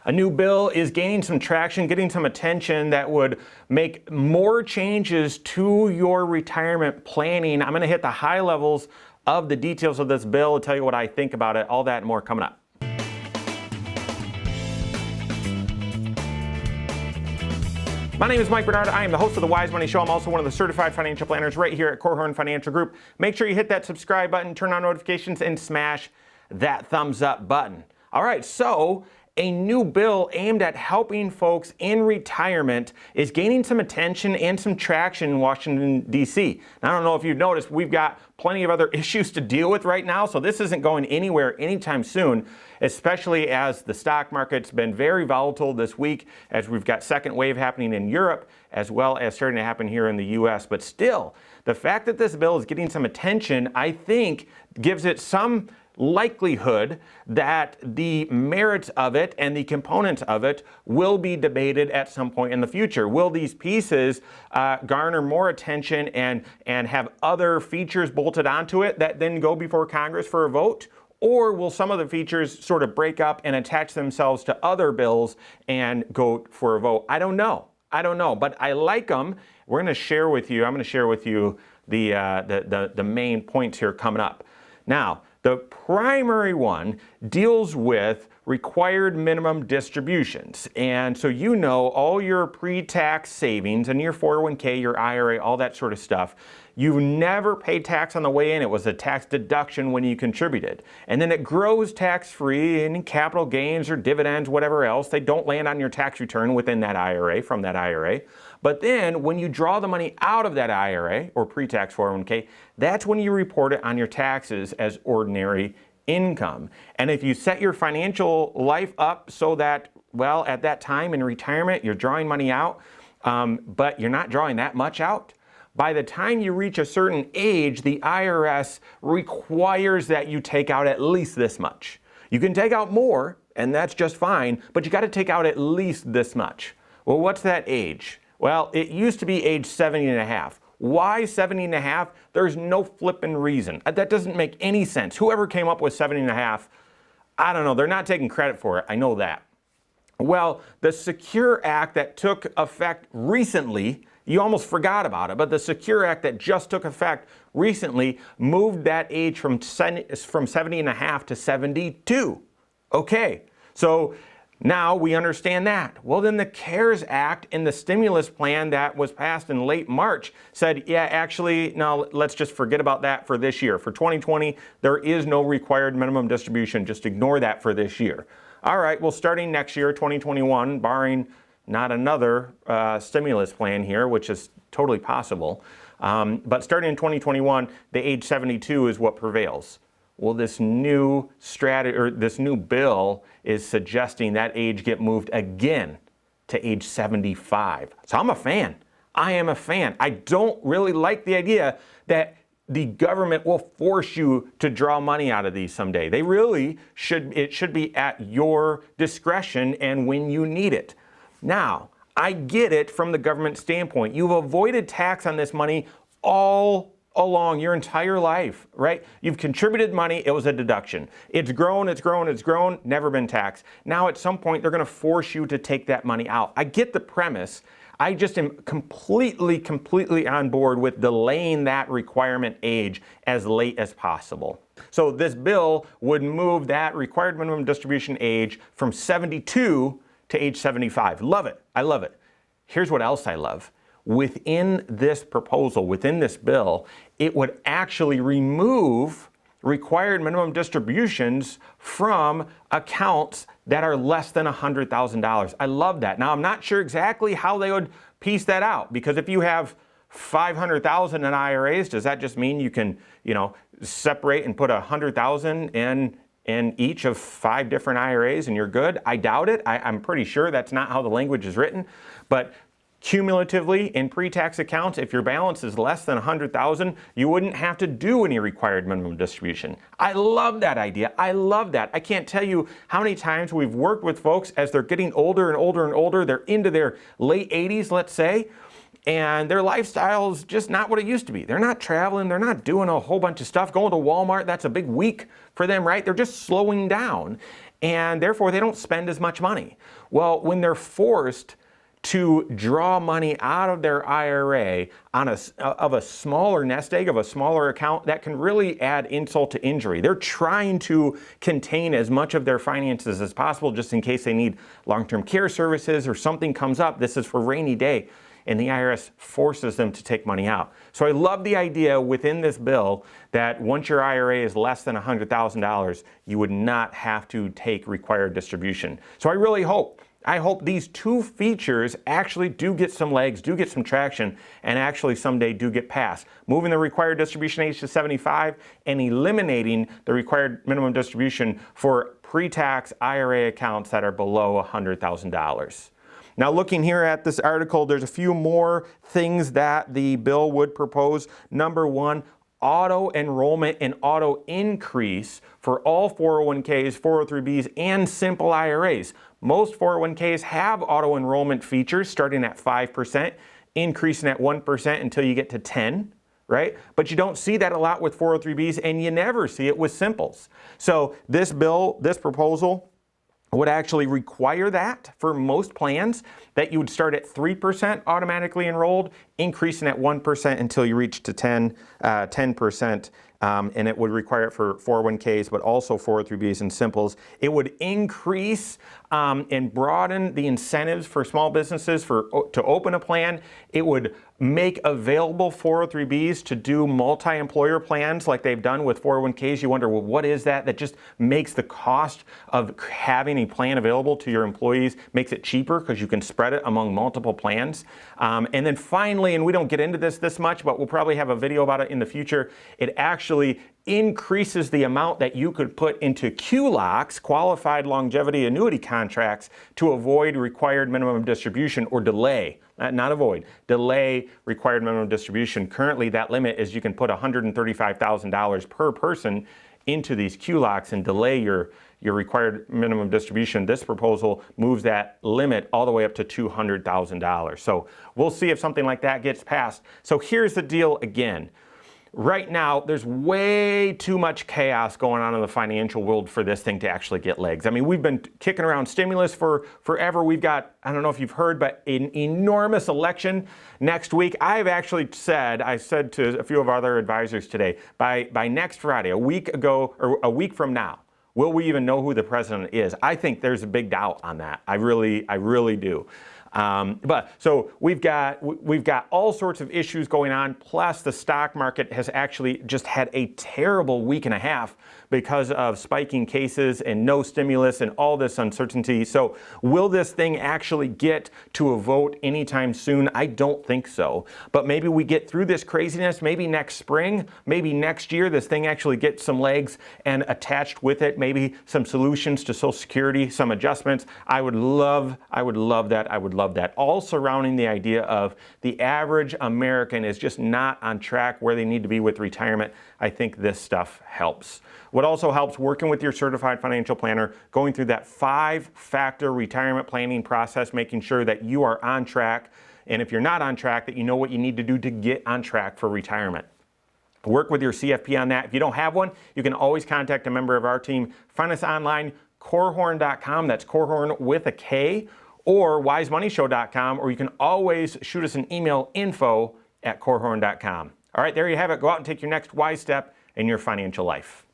A new bill is gaining some traction, getting some attention that would make more changes to your retirement planning. I'm going to hit the high levels of the details of this bill, tell you what I think about it, all that and more coming up. My name is Mike Bernard. I am the host of the Wise Money Show. I'm also one of the certified financial planners right here at Korhorn Financial Group. Make sure you hit that subscribe button, turn on notifications, and smash that thumbs up button. All right, so a new bill aimed at helping folks in retirement is gaining some attention and some traction in Washington, D.C. Now, I don't know if you've noticed, we've got plenty of other issues to deal with right now, so this isn't going anywhere anytime soon, especially as the stock market's been very volatile this week, as we've got second wave happening in Europe, as well as starting to happen here in the U.S. But still, the fact that this bill is getting some attention, I think, gives it some likelihood that the merits of it and the components of it will be debated at some point in the future. Will these pieces garner more attention and have other features bolted onto it that then go before Congress for a vote? Or will some of the features sort of break up and attach themselves to other bills and go for a vote? I don't know, but I like them. I'm going to share with you the main points here coming up. Now, the primary one deals with required minimum distributions. And so you know all your pre-tax savings and your 401k, your IRA, all that sort of stuff, you never pay tax on the way in. It was a tax deduction when you contributed. And then it grows tax-free in capital gains or dividends, whatever else. They don't land on your tax return within that IRA, from that IRA. But then when you draw the money out of that IRA or pre-tax 401k, that's when you report it on your taxes as ordinary income. And if you set your financial life up so that, well, at that time in retirement, you're drawing money out, but you're not drawing that much out, by the time you reach a certain age, the IRS requires that you take out at least this much. You can take out more, and that's just fine, but you got to take out at least this much. Well, what's that age? Well, it used to be age 70 and a half. Why 70 and a half? There's no flipping reason. That doesn't make any sense. Whoever came up with 70 and a half, I don't know, they're not taking credit for it. I know that. Well, the Secure Act that took effect recently, you almost forgot about it, but the Secure Act that just took effect recently moved that age from 70 and a half to 72. Okay, so now we understand that. Well, then the CARES Act and the stimulus plan that was passed in late March said, yeah, actually, no, let's just forget about that for this year. For 2020, there is no required minimum distribution. Just ignore that for this year. All right, well, starting next year, 2021, barring not another stimulus plan here, which is totally possible, but starting in 2021, the age 72 is what prevails. Well, this new strategy or this new bill is suggesting that age get moved again to age 75. So I'm a fan. I am a fan. I don't really like the idea that the government will force you to draw money out of these someday. They really should. It should be at your discretion and when you need it. Now, I get it from the government standpoint. You've avoided tax on this money all along your entire life, right? You've contributed money, it was a deduction. It's grown, never been taxed. Now at some point they're gonna force you to take that money out. I get the premise. I just am completely on board with delaying that requirement age as late as possible. So this bill would move that required minimum distribution age from 72 to age 75. Love it. I love it. Here's what else I love. Within this proposal, within this bill, it would actually remove required minimum distributions from accounts that are less than $100,000. I love that. Now, I'm not sure exactly how they would piece that out, because if you have 500,000 in IRAs, does that just mean you can, separate and put 100,000 in each of 5 different IRAs and you're good? I doubt it. I'm pretty sure that's not how the language is written. But cumulatively in pre-tax accounts, if your balance is less than 100,000, you wouldn't have to do any required minimum distribution. I love that idea. I love that. I can't tell you how many times we've worked with folks as they're getting older and older and older. They're into their late 80s, let's say, and their lifestyle is just not what it used to be. They're not traveling. They're not doing a whole bunch of stuff. Going to Walmart, that's a big week for them, right? They're just slowing down. and therefore they don't spend as much money. Well, when they're forced to draw money out of their IRA of a smaller nest egg, of a smaller account, that can really add insult to injury. They're trying to contain as much of their finances as possible just in case they need long-term care services or something comes up. This is for rainy day, and the IRS forces them to take money out. So I love the idea within this bill that once your IRA is less than $100,000, you would not have to take required distribution. So I hope these two features actually do get some legs, do get some traction, and actually someday do get passed. Moving the required distribution age to 75 and eliminating the required minimum distribution for pre-tax IRA accounts that are below $100,000. Now, looking here at this article, there's a few more things that the bill would propose. Number one, auto enrollment and auto increase for all 401ks, 403bs, and simple IRAs. Most 401ks have auto enrollment features starting at 5%, increasing at 1% until you get to 10, right? But you don't see that a lot with 403bs, and you never see it with simples. So this bill, this proposal, would actually require that for most plans, that you would start at 3% automatically enrolled, increasing at 1% until you reach to 10%. And it would require it for 401ks, but also 403bs and simples. It would increase and broaden the incentives for small businesses to open a plan. It would make available 403bs to do multi-employer plans like they've done with 401ks. You wonder, well, what is that? That just makes the cost of having a plan available to your employees, makes it cheaper because you can spread it among multiple plans. And then finally, and we don't get into this much, but we'll probably have a video about it in the future, it actually increases the amount that you could put into QLOCs, qualified longevity annuity contracts, to avoid required minimum distribution or delay. Not avoid, delay required minimum distribution. Currently, that limit is you can put $135,000 per person into these QLOCs and delay your required minimum distribution. This proposal moves that limit all the way up to $200,000. So we'll see if something like that gets passed. So here's the deal again. Right now, there's way too much chaos going on in the financial world for this thing to actually get legs. I mean, we've been kicking around stimulus for forever. We've got, I don't know if you've heard, but an enormous election next week. I said to a few of our other advisors today, by next Friday, a week from now, will we even know who the president is? I think there's a big doubt on that. I really do. But so we've got all sorts of issues going on, plus the stock market has actually just had a terrible week and a half because of spiking cases and no stimulus and all this uncertainty. So will this thing actually get to a vote anytime soon? I don't think so. But maybe we get through this craziness, maybe next spring, maybe next year, this thing actually gets some legs, and attached with it, maybe some solutions to Social Security, some adjustments. I would love that. All surrounding the idea of the average American is just not on track where they need to be with retirement. I think this stuff helps. What also helps, working with your certified financial planner, going through that 5-factor retirement planning process, making sure that you are on track. And if you're not on track, that you know what you need to do to get on track for retirement. Work with your CFP on that. If you don't have one, you can always contact a member of our team. Find us online, korhorn.com. That's Korhorn with a K, or wisemoneyshow.com, or you can always shoot us an email, info@korhorn.com. All right, there you have it. Go out and take your next wise step in your financial life.